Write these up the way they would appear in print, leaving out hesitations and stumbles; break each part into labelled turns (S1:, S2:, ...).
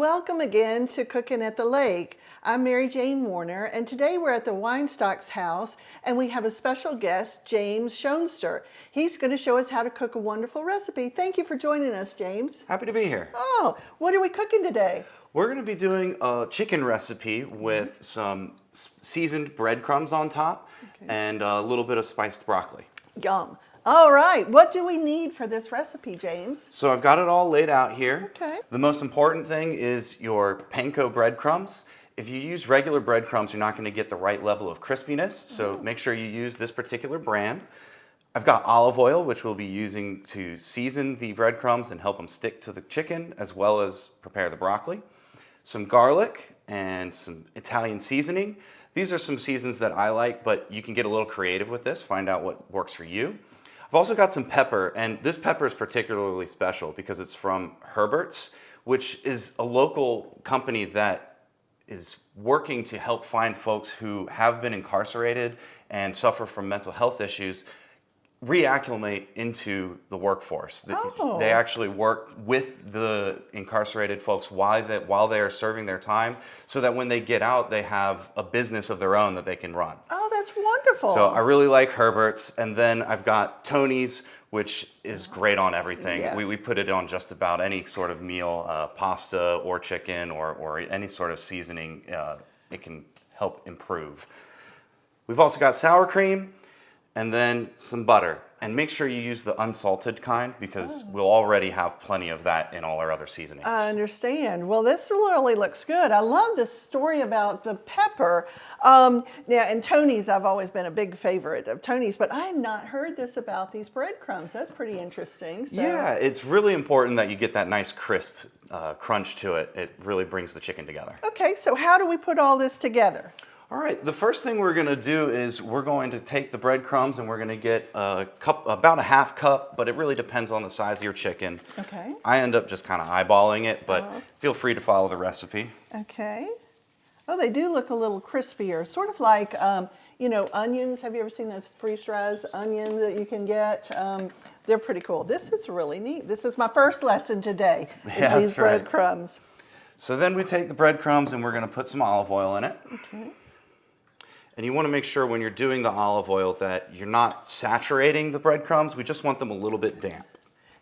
S1: welcome again to Cooking at the Lake. I'm Mary Jane Warner, and today we're at the Weinstock's house, and we have a special guest, James Schoenster. He's going to show us how to cook a wonderful recipe. Thank you for joining us, James.
S2: Happy to be here.
S1: Oh, what are we cooking today?
S2: We're going to be doing a chicken recipe with some seasoned breadcrumbs on top and a little bit of spiced broccoli.
S1: Yum. All right, what do we need for this recipe, James?
S2: So I've got it all laid out here.
S1: Okay.
S2: The most important thing is your Panko breadcrumbs. If you use regular breadcrumbs, you're not going to get the right level of crispiness, so make sure you use this particular brand. I've got olive oil, which we'll be using to season the breadcrumbs and help them stick to the chicken, as well as prepare the broccoli. Some garlic and some Italian seasoning. These are some seasons that I like, but you can get a little creative with this, find out what works for you. I've also got some pepper, and this pepper is particularly special because it's from Herbert's, which is a local company that is working to help find folks who have been incarcerated and suffer from mental health issues reacclimate into the workforce.
S1: Oh.
S2: They actually work with the incarcerated folks while they are serving their time, so that when they get out, they have a business of their own that they can run.
S1: Oh, that's wonderful.
S2: So I really like Herbert's, and then I've got Tony's, which is great on everything.
S1: Yes.
S2: We put it on just about any sort of meal, pasta or chicken or any sort of seasoning. It can help improve. We've also got sour cream, and then some butter. And make sure you use the unsalted kind, because we'll already have plenty of that in all our other seasonings.
S1: I understand. Well, this really looks good. I love this story about the pepper. Yeah, and Tony's, I've always been a big favorite of Tony's, but I had not heard this about these breadcrumbs. That's pretty interesting. So.
S2: Yeah, it's really important that you get that nice crisp crunch to it. It really brings the chicken together.
S1: Okay, so how do we put all this together?
S2: All right, the first thing we're going to do is we're going to take the breadcrumbs and we're going to get a cup, about a half cup, but it really depends on the size of your chicken.
S1: Okay.
S2: I end up just kind of eyeballing it, but feel free to follow the recipe.
S1: Okay. Oh, they do look a little crispier, sort of like, you know, onions. Have you ever seen those freeze-dried onions that you can get? They're pretty cool. This is really neat. This is my first lesson today,
S2: Yeah,
S1: these
S2: that's right.
S1: breadcrumbs.
S2: So then we take the breadcrumbs and we're going to put some olive oil in it.
S1: Okay.
S2: And you want to make sure when you're doing the olive oil that you're not saturating the breadcrumbs. We just want them a little bit damp.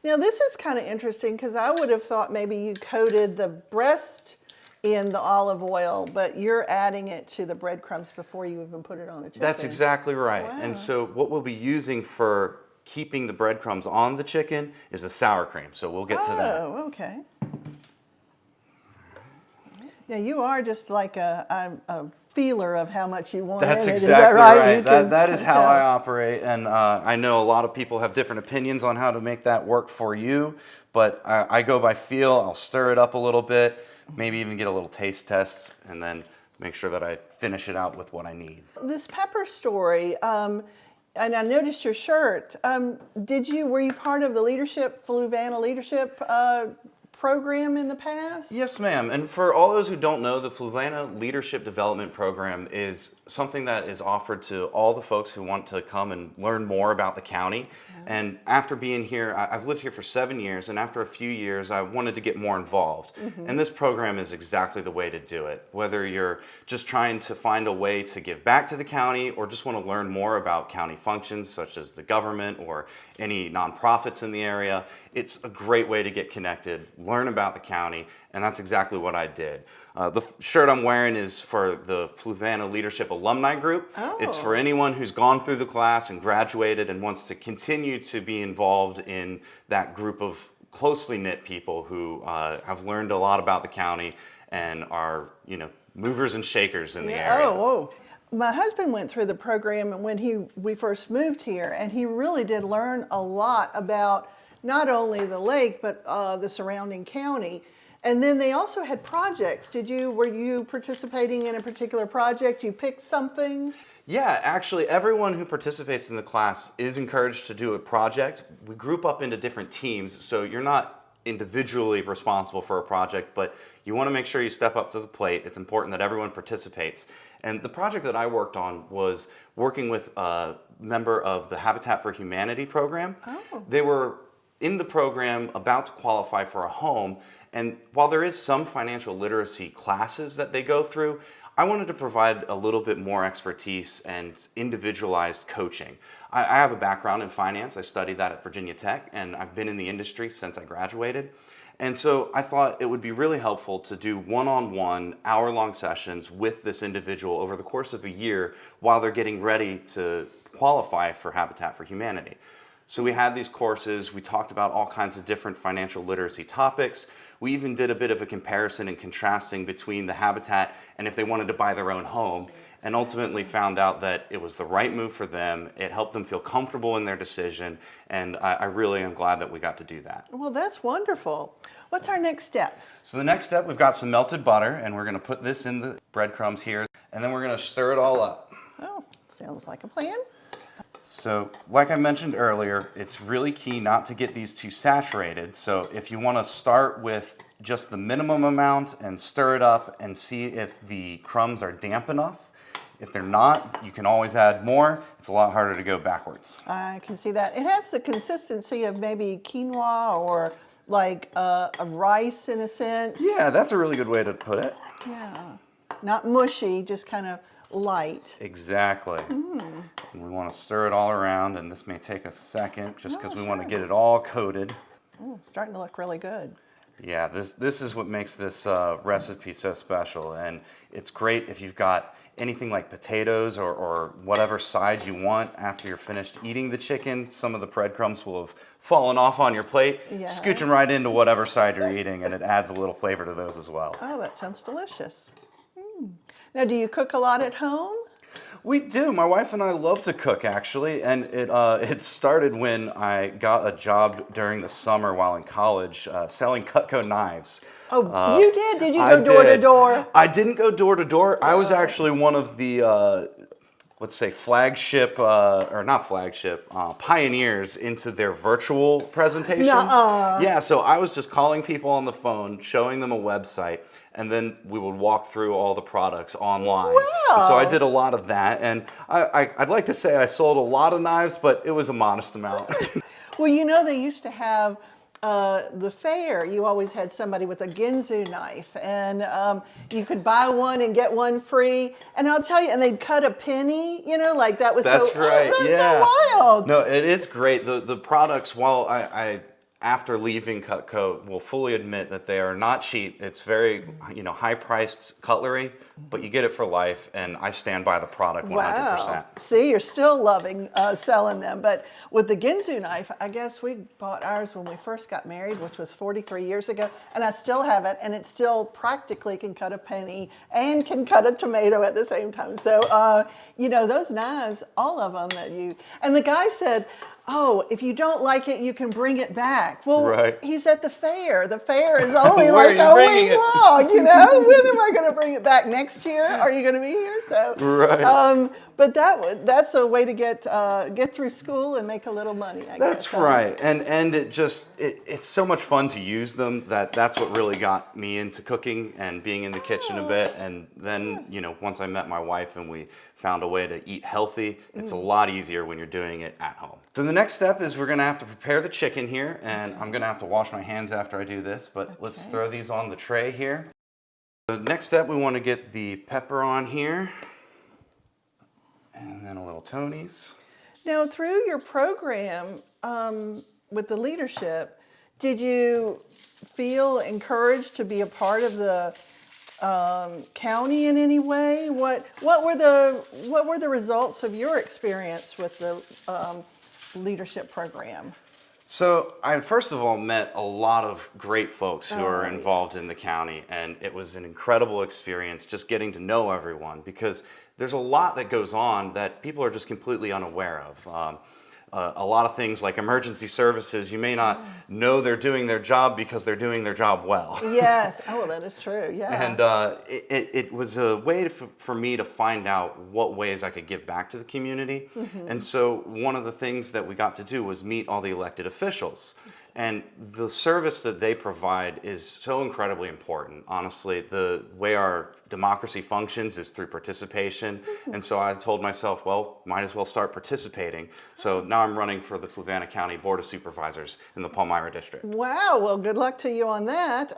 S1: Now this is kind of interesting because I would have thought maybe you coated the breast in the olive oil, but you're adding it to the breadcrumbs before you even put it on the chicken.
S2: That's exactly right.
S1: Wow.
S2: And so what we'll be using for keeping the breadcrumbs on the chicken is the sour cream. So we'll get to that.
S1: Oh, okay. Yeah, you are just like a feeler of how much you want
S2: That's
S1: in it.
S2: exactly
S1: Is that right?
S2: right.
S1: You can
S2: That is how
S1: tell.
S2: I operate, and I know a lot of people have different opinions on how to make that work for you, but I go by feel. I'll stir it up a little bit, maybe even get a little taste test, and then make sure that I finish it out with what I need.
S1: This pepper story, and I noticed your shirt. Were you part of the Fluvanna leadership program in the past?
S2: Yes, ma'am. And for all those who don't know, the Fluvanna Leadership Development Program is something that is offered to all the folks who want to come and learn more about the county. And after being here, I've lived here for 7 years, and after a few years, I wanted to get more involved. And this program is exactly the way to do it. Whether you're just trying to find a way to give back to the county or just want to learn more about county functions such as the government or any nonprofits in the area, it's a great way to get connected, learn about the county, and that's exactly what I did. The shirt I'm wearing is for the Fluvanna Leadership Alumni Group.
S1: Oh.
S2: It's for anyone who's gone through the class and graduated and wants to continue to be involved in that group of closely knit people who have learned a lot about the county and are, you know, movers and shakers in the area.
S1: Oh, whoa. My husband went through the program when we first moved here, and he really did learn a lot about not only the lake, but the surrounding county. And then they also had projects. Were you participating in a particular project? You picked something?
S2: Yeah, actually, everyone who participates in the class is encouraged to do a project. We group up into different teams, so you're not individually responsible for a project, but you want to make sure you step up to the plate. It's important that everyone participates. And the project that I worked on was working with a member of the Habitat for Humanity program.
S1: Oh.
S2: They were in the program about to qualify for a home. And while there is some financial literacy classes that they go through, I wanted to provide a little bit more expertise and individualized coaching. I have a background in finance. I studied that at Virginia Tech, and I've been in the industry since I graduated. And so I thought it would be really helpful to do one-on-one, hour-long sessions with this individual over the course of a year while they're getting ready to qualify for Habitat for Humanity. So we had these courses, we talked about all kinds of different financial literacy topics. We even did a bit of a comparison and contrasting between the Habitat and if they wanted to buy their own home, and ultimately found out that it was the right move for them. It helped them feel comfortable in their decision, and I really am glad that we got to do that.
S1: Well, that's wonderful. What's our next step?
S2: So the next step, we've got some melted butter, and we're gonna put this in the breadcrumbs here, and then we're gonna stir it all up.
S1: Oh, sounds like a plan.
S2: So, like I mentioned earlier, it's really key not to get these too saturated. So if you want to start with just the minimum amount and stir it up and see if the crumbs are damp enough. If they're not, you can always add more. It's a lot harder to go backwards.
S1: I can see that. It has the consistency of maybe quinoa or like a rice in a sense.
S2: Yeah, that's a really good way to put it.
S1: Yeah. Not mushy, just kind of light.
S2: Exactly. And we want to stir it all around, and this may take a second just because we want to get it all coated.
S1: Ooh, starting to look really good.
S2: Yeah, this is what makes this recipe so special, and it's great if you've got anything like potatoes or whatever side you want after you're finished eating the chicken. Some of the breadcrumbs will have fallen off on your plate,
S1: Yeah.
S2: scooching right into whatever side you're eating, and it adds a little flavor to those as well.
S1: Oh, that sounds delicious. Now, do you cook a lot at home?
S2: We do. My wife and I love to cook, actually, and it started when I got a job during the summer while in college selling Cutco knives.
S1: Oh, you did? Did you
S2: I
S1: go door to
S2: did.
S1: door?
S2: I didn't go door to door. I was actually one of the, let's say, flagship, or not flagship, pioneers into their virtual presentations.
S1: Nuh-uh.
S2: Yeah, so I was just calling people on the phone, showing them a website, and then we would walk through all the products online.
S1: Wow.
S2: So I did a lot of that, and I'd like to say I sold a lot of knives, but it was a modest amount.
S1: Well, you know, they used to have the fair. You always had somebody with a Ginsu knife, and you could buy one and get one free. And I'll tell you, and they'd cut a penny, you know, like that was
S2: That's
S1: so,
S2: right,
S1: that's
S2: yeah.
S1: so wild.
S2: No, it is great. The products, while I after leaving Cutco, will fully admit that they are not cheap. It's very, high-priced cutlery, but you get it for life, and I stand by the product 100%.
S1: Wow. See, you're still loving selling them. But with the Ginsu knife, I guess we bought ours when we first got married, which was 43 years ago, and I still have it, and it still practically can cut a penny and can cut a tomato at the same time. So, those knives, all of them that and the guy said, oh, if you don't like it, you can bring it back. Well,
S2: Right.
S1: he's at the fair. The fair is only
S2: Where
S1: like
S2: are you
S1: a
S2: bringing
S1: week
S2: it?
S1: long, When am I going to bring it back? Next year? Are you going to be here? So,
S2: Right.
S1: but that's a way to get through school and make a little money, I guess.
S2: That's right, and it's so much fun to use them that's what really got me into cooking and being in the kitchen a bit. And then once I met my wife and we found a way to eat healthy, it's a lot easier when you're doing it at home. So the next step is we're gonna have to prepare the chicken here, and I'm gonna have to wash my hands after I do this, but let's throw these on the tray here. The next step, we want to get the pepper on here, and then a little Tony's.
S1: Now, through your program with the leadership, did you feel encouraged to be a part of the county in any way? What were the results of your experience with the leadership program?
S2: So I first of all met a lot of great folks who are involved in the county, and it was an incredible experience just getting to know everyone, because there's a lot that goes on that people are just completely unaware of. A lot of things like emergency services, you may not know they're doing their job because they're doing their job well.
S1: Yes. Oh, that is true. Yeah.
S2: And it was a way for me to find out what ways I could give back to the community. And so one of the things that we got to do was meet all the elected officials. And the service that they provide is so incredibly important. Honestly, the way our democracy functions is through participation. And so I told myself, well, might as well start participating. So not now I'm running for the Fluvanna County Board of Supervisors in the Palmyra District.
S1: Wow, well, good luck to you on that.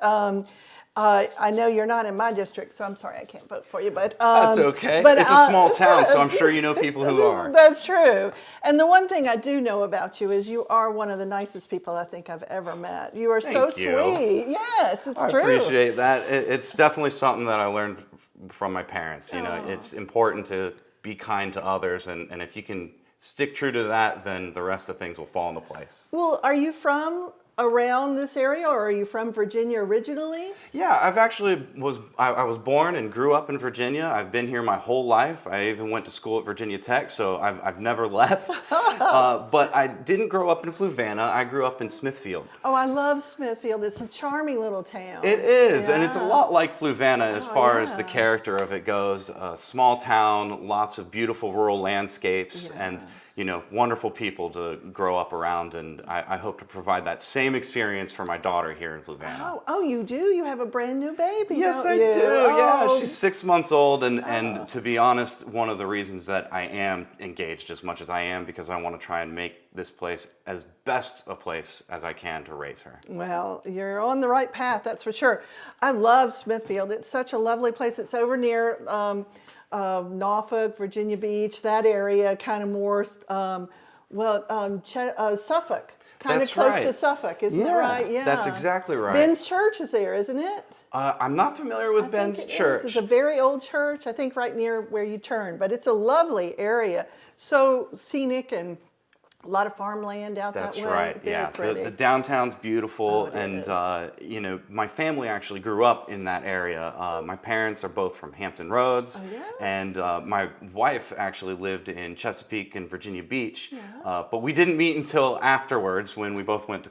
S1: I know you're not in my district, so I'm sorry I can't vote for you, but...
S2: That's okay.
S1: But,
S2: it's a small town, so I'm sure you know people who are.
S1: That's true. And the one thing I do know about you is you are one of the nicest people I think I've ever met. You are so
S2: Thank you.
S1: sweet. Yes, it's true.
S2: I appreciate that. It's definitely something that I learned from my parents. You know, it's important to be kind to others, and if you can stick true to that, then the rest of things will fall into place.
S1: Well, are you from around this area, or are you from Virginia originally?
S2: Yeah, I was born and grew up in Virginia. I've been here my whole life. I even went to school at Virginia Tech, so I've never left. But I didn't grow up in Fluvanna. I grew up in Smithfield.
S1: Oh, I love Smithfield. It's a charming little town.
S2: It is, and it's a
S1: Yeah.
S2: lot like Fluvanna as far as the
S1: yeah.
S2: character of it goes. A small town, lots of beautiful rural landscapes,
S1: Yeah.
S2: and wonderful people to grow up around, and I hope to provide that same experience for my daughter here in Fluvanna.
S1: Oh, you do? You have a brand new baby,
S2: Yes,
S1: don't
S2: I
S1: you?
S2: do. Yeah,
S1: Oh.
S2: she's 6 months old, and to be honest, one of the reasons that I am engaged as much as I am because I want to try and make this place as best a place as I can to raise her.
S1: Well, you're on the right path, that's for sure. I love Smithfield. It's such a lovely place. It's over near Norfolk, Virginia Beach, that area, kind of more, Suffolk. Kind of
S2: That's
S1: close
S2: right.
S1: to Suffolk, isn't it
S2: Yeah,
S1: right? Yeah.
S2: that's exactly right.
S1: Ben's Church is there, isn't it?
S2: I'm not familiar with Ben's
S1: I think it is.
S2: church.
S1: It's a very old church, I think right near where you turn, but it's a lovely area. So scenic and a lot of farmland out
S2: That's
S1: that way.
S2: right.
S1: Very
S2: Yeah,
S1: pretty.
S2: the downtown's beautiful,
S1: Oh, it
S2: and
S1: is.
S2: my family actually grew up in that area. My parents are both from Hampton Roads,
S1: Oh, yeah?
S2: and my wife actually lived in Chesapeake and Virginia Beach. But we didn't meet until afterwards when we both went to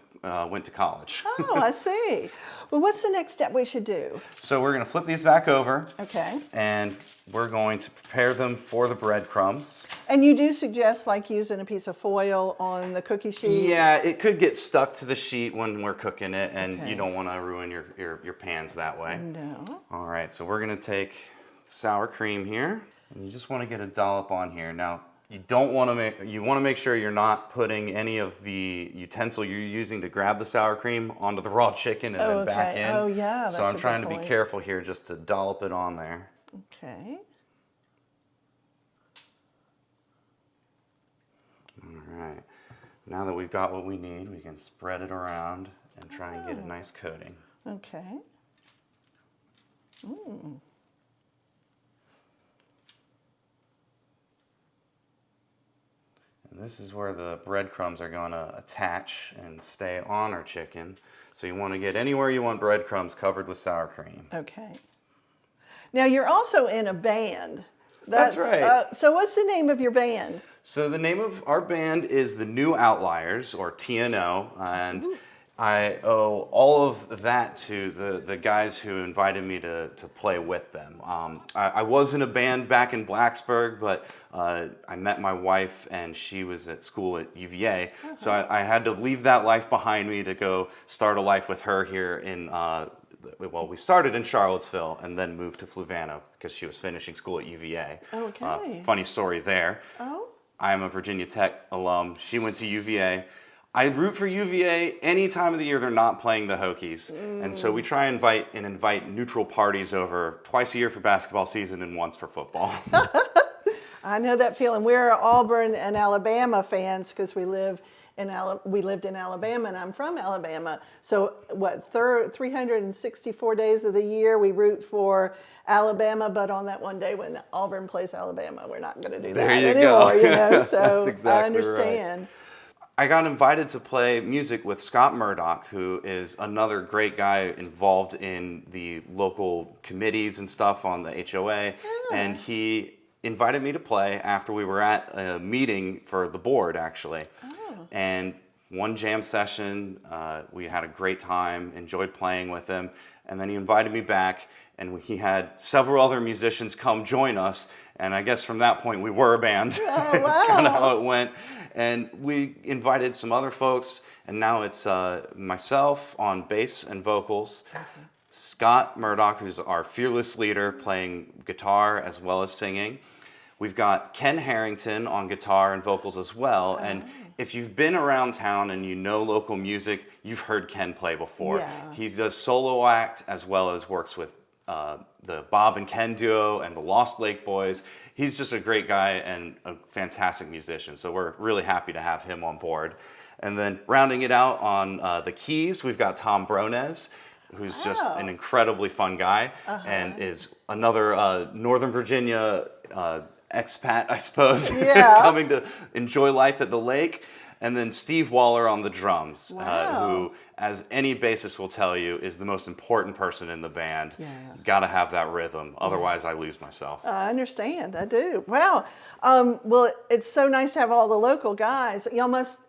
S2: college.
S1: Oh, I see. Well, what's the next step we should do?
S2: So we're going to flip these back over,
S1: Okay.
S2: and we're going to prepare them for the breadcrumbs.
S1: And you do suggest like using a piece of foil on the cookie sheet?
S2: Yeah, it could get stuck to the sheet when we're cooking it, and
S1: Okay.
S2: you don't want to ruin your pans that way.
S1: No.
S2: All right, so we're gonna take sour cream here, and you just want to get a dollop on here. Now, you want to make sure you're not putting any of the utensil you're using to grab the sour cream onto the raw chicken and then back in.
S1: Oh, yeah,
S2: So
S1: that's
S2: I'm
S1: a
S2: trying
S1: good
S2: to be
S1: point.
S2: careful here just to dollop it on there.
S1: Okay.
S2: All right. Now that we've got what we need, we can spread it around and try and get a nice coating.
S1: Okay.
S2: And this is where the breadcrumbs are going to attach and stay on our chicken. So you want to get anywhere you want breadcrumbs covered with sour cream.
S1: Okay. Now you're also in a band.
S2: That's right.
S1: So what's the name of your band?
S2: So the name of our band is the New Outliers, or TNO, and I owe all of that to the guys who invited me to play with them. I was in a band back in Blacksburg, but I met my wife and she was at school at UVA, so I had to leave that life behind me to go start a life with her here in, well, we started in Charlottesville and then moved to Fluvanna because she was finishing school at UVA.
S1: Okay.
S2: Funny story there.
S1: Oh.
S2: I'm a Virginia Tech alum. She went to UVA. I root for UVA any time of the year they're not playing the Hokies. And so we try and invite neutral parties over twice a year for basketball season and once for football.
S1: I know that feeling. We're Auburn and Alabama fans because we lived in Alabama, and I'm from Alabama. So 364 days of the year we root for Alabama, but on that one day when Auburn plays Alabama, we're not going to do that
S2: There you
S1: anymore.
S2: go.
S1: So
S2: That's exactly
S1: I understand.
S2: I got invited to play music with Scott Murdoch, who is another great guy involved in the local committees and stuff on the HOA. And he invited me to play after we were at a meeting for the board, actually. And one jam session, we had a great time, enjoyed playing with him. And then he invited me back, and he had several other musicians come join us. And I guess from that point, we were a band.
S1: Oh, wow.
S2: That's kind of how it went. And we invited some other folks, and now it's myself on bass and vocals, Scott Murdoch, who's our fearless leader, playing guitar as well as singing. We've got Ken Harrington on guitar and vocals as well, and If you've been around town and you know local music, you've heard Ken play before.
S1: Yeah.
S2: He does solo act as well as works with the Bob and Ken duo and the Lost Lake Boys. He's just a great guy and a fantastic musician, so we're really happy to have him on board. And then rounding it out on the keys, we've got Tom Bronez, who's just an incredibly fun guy and is another Northern Virginia expat, I suppose, coming to enjoy life at the lake. And then Steve Waller on the drums, who, as any bassist will tell you, is the most important person in the band. You gotta have that rhythm, otherwise I lose myself.
S1: I understand, I do. Wow. Well, it's so nice to have all the local guys.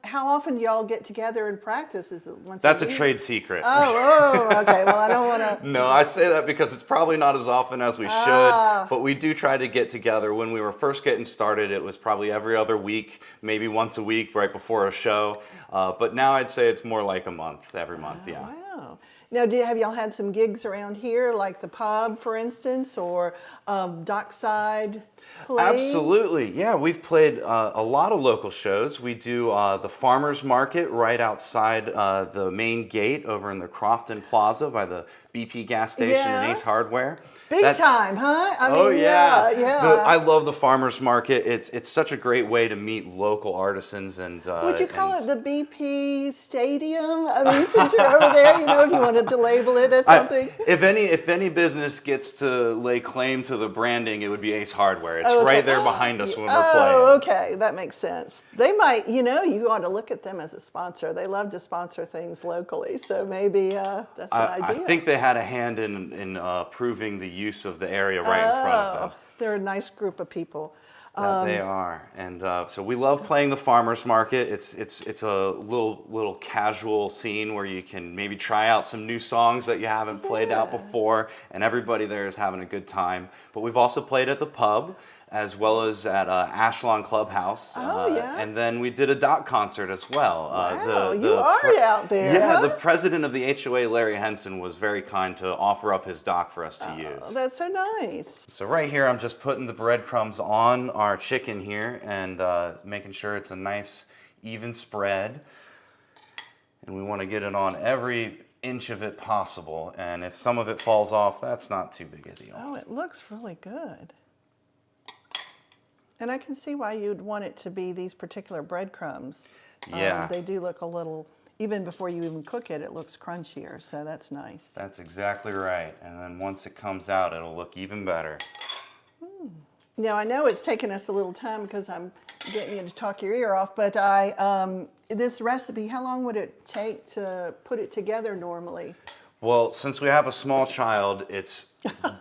S1: How often do y'all get together and practice? Is it once
S2: That's
S1: a
S2: a
S1: week?
S2: trade secret.
S1: Okay. Well, I don't want to.
S2: No, I say that because it's probably not as often as we should, but we do try to get together. When we were first getting started, it was probably every other week, maybe once a week right before a show. But now I'd say it's more like a month, every month,
S1: Wow. Now, have y'all had some gigs around here, like the pub, for instance, or dockside play?
S2: Absolutely, yeah. We've played a lot of local shows. We do the Farmers Market right outside the main gate over in the Crofton Plaza by the BP gas station and Ace Hardware.
S1: Big time, huh? I mean,
S2: yeah.
S1: yeah.
S2: I love the Farmers Market. It's such a great way to meet local artisans and.
S1: Would you call it the BP Stadium? I mean, since you're over there, if you wanted to label it as something.
S2: If any business gets to lay claim to the branding, it would be Ace Hardware. It's right there behind us when we're playing.
S1: Oh, okay, that makes sense. They might, you ought to look at them as a sponsor. They love to sponsor things locally, so maybe that's an idea.
S2: I think they had a hand in approving the use of the area right in front of them.
S1: They're a nice group of people.
S2: They are, and so we love playing the Farmers Market. It's a little casual scene where you can maybe try out some new songs that you haven't played out before, and everybody there is having a good time. But we've also played at the pub, as well as at Ashlon Clubhouse. And then we did a dock concert as well.
S1: Wow, you are out there.
S2: Yeah,
S1: huh?
S2: the president of the HOA, Larry Henson, was very kind to offer up his dock for us to use.
S1: That's so nice.
S2: So right here, I'm just putting the breadcrumbs on our chicken here and making sure it's a nice, even spread. And we want to get it on every inch of it possible. And if some of it falls off, that's not too big a deal.
S1: Oh, it looks really good. And I can see why you'd want it to be these particular breadcrumbs.
S2: Yeah.
S1: They do look a little, even before you even cook it, it looks crunchier, so that's nice.
S2: That's exactly right. And then once it comes out, it'll look even better.
S1: Now, I know it's taken us a little time because I'm getting you to talk your ear off, but this recipe, how long would it take to put it together normally?
S2: Well, since we have a small child, its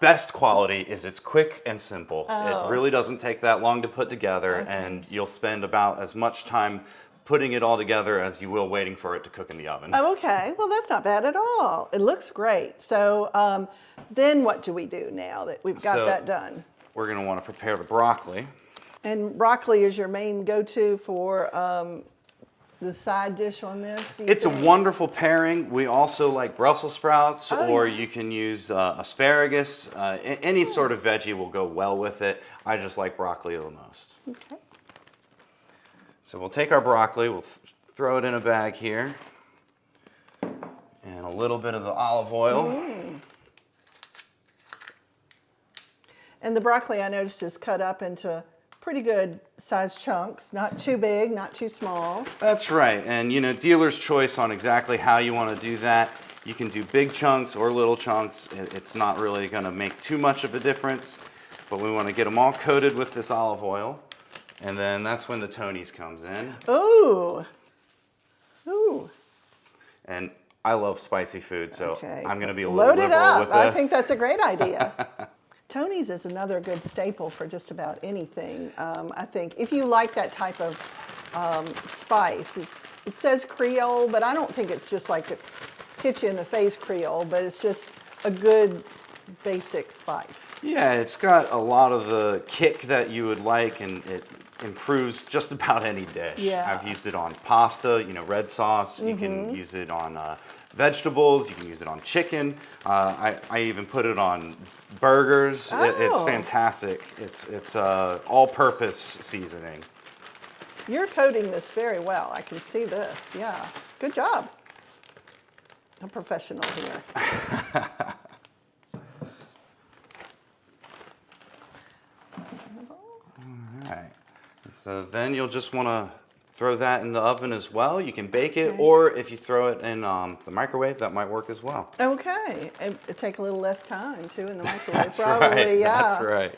S2: best quality is it's quick and simple. It really doesn't take that long to put together, and you'll spend about as much time putting it all together as you will waiting for it to cook in the oven.
S1: Oh, okay. Well, that's not bad at all. It looks great. So then what do we do now that we've got that done?
S2: We're going to want to prepare the broccoli.
S1: And broccoli is your main go-to for the side dish on this?
S2: It's a wonderful pairing. We also like Brussels sprouts, or you can use asparagus. Any sort of veggie will go well with it. I just like broccoli the most.
S1: Okay.
S2: So we'll take our broccoli, we'll throw it in a bag here, and a little bit of the olive oil.
S1: And the broccoli, I noticed, is cut up into pretty good sized chunks, not too big, not too small.
S2: That's right, and dealer's choice on exactly how you want to do that. You can do big chunks or little chunks. It's not really going to make too much of a difference, but we want to get them all coated with this olive oil, and then that's when the Tony's comes in.
S1: Ooh. Ooh.
S2: And I love spicy food, so I'm going to be a little
S1: Load it
S2: liberal
S1: up.
S2: with this.
S1: I think that's a great idea. Tony's is another good staple for just about anything. I think if you like that type of spice, it says Creole, but I don't think it's just like a hit you in the face Creole, but it's just a good basic spice.
S2: Yeah, it's got a lot of the kick that you would like, and it improves just about any dish.
S1: Yeah.
S2: I've used it on pasta, red sauce. You can use it on vegetables. You can use it on chicken. I even put it on burgers. It's fantastic. It's all-purpose seasoning.
S1: You're coating this very well. I can see this. Yeah. Good job. I'm a professional here.
S2: All right. So then you'll just want to throw that in the oven as well. You can bake it,
S1: Okay.
S2: or if you throw it in the microwave, that might work as well.
S1: Okay. It'd take a little less time, too, in the microwave.
S2: That's
S1: Probably,
S2: right.
S1: yeah.
S2: That's right.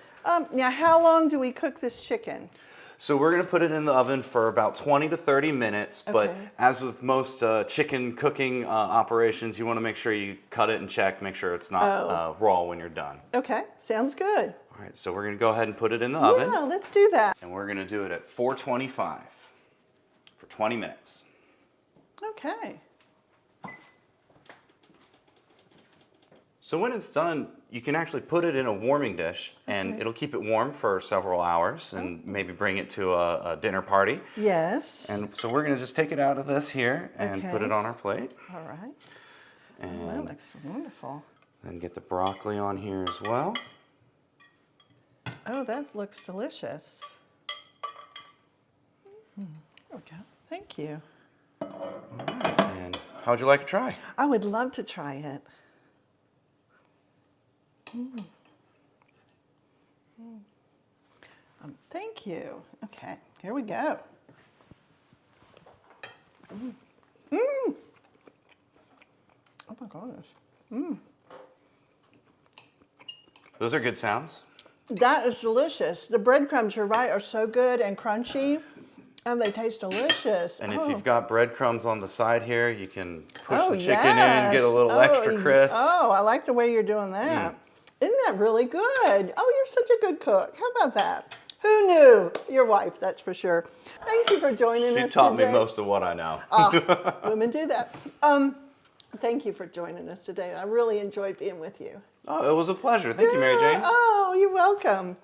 S1: Now, how long do we cook this chicken?
S2: So we're going to put it in the oven for about 20 to 30 minutes, but
S1: Okay.
S2: as with most chicken cooking operations, you want to make sure you cut it and check, make sure it's not raw when you're done.
S1: Okay. Sounds good.
S2: All right, so we're going to go ahead and put it in the oven,
S1: Yeah, let's do that.
S2: and we're going to do it at 425 for 20 minutes.
S1: Okay.
S2: So when it's done, you can actually put it in a warming dish, and it'll keep it warm for several hours, and maybe bring it to a dinner party.
S1: Yes.
S2: And so we're going to just take it out of this here and put
S1: Okay.
S2: it on our plate,
S1: All right. That
S2: and
S1: looks wonderful.
S2: then get the broccoli on here as well.
S1: Oh, that looks delicious. Okay. Thank you.
S2: And how would you like to try?
S1: I would love to try it. Thank you. Okay, here we go. Oh my goodness.
S2: Those are good sounds.
S1: That is delicious. The breadcrumbs, you're right, are so good and crunchy, and they taste delicious.
S2: And if you've got breadcrumbs on the side here, you can push
S1: Oh,
S2: the chicken in, get a little
S1: yes.
S2: extra crisp.
S1: Oh, I like the way you're doing that. Isn't that really good? Oh, you're such a good cook. How about that? Who knew? Your wife, that's for sure. Thank you for joining us
S2: She taught me
S1: today.
S2: most of what I know.
S1: Women do that. Thank you for joining us today. I really enjoyed being with you.
S2: Oh, it was a pleasure. Thank you, Mary Jane.
S1: Oh, you're welcome.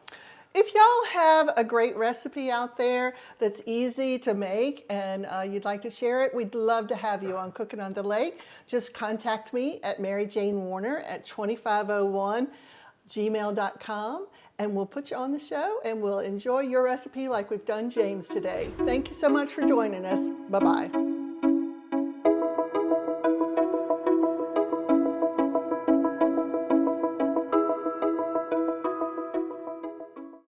S1: If y'all have a great recipe out there that's easy to make and you'd like to share it, we'd love to have you on Cooking on the Lake. Just contact me at maryjanewarner@2501gmail.com, and we'll put you on the show and we'll enjoy your recipe like we've done James today. Thank you so much for joining us. Bye-bye.